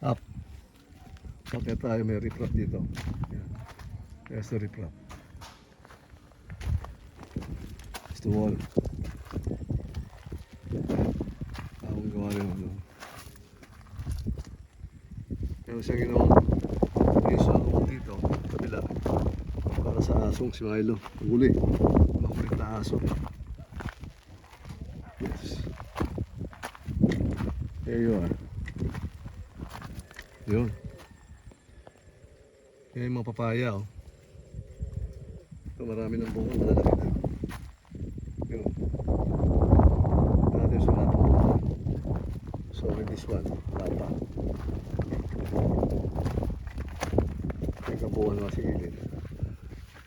Up. Bakit tayo may riprap dito. Yan. There's the riprap. It's the wall. Ang gawa rin ano. Meron siyang ginawang piso ako dito, kabila. Para sa asong si Milo. Mahuli. Mahuli na aso. Yes. There you are. Yun. Yan yung mga papaya, oh. Ito marami ng bunga, malalaki na. Yun. Natin sa mga bunga. So with this one, lapa. May kabuhan mga sigilin.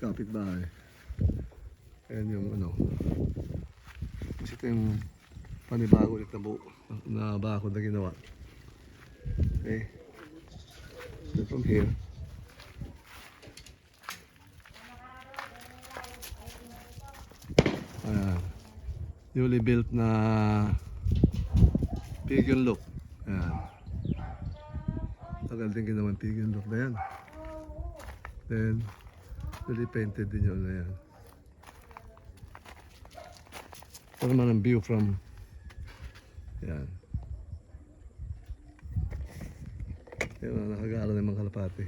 Kapit bahay. Ayan yung ano. Kasi ito yung panibago ulit na bakod na ginawa. Okay. So from here, newly built na pigeon look. Ayan. Tagal din ginawa pigeon look na yan. Then, newly painted din yun na yan. Ito naman ang view from yan. Yan na nakagala ng mga kalapati.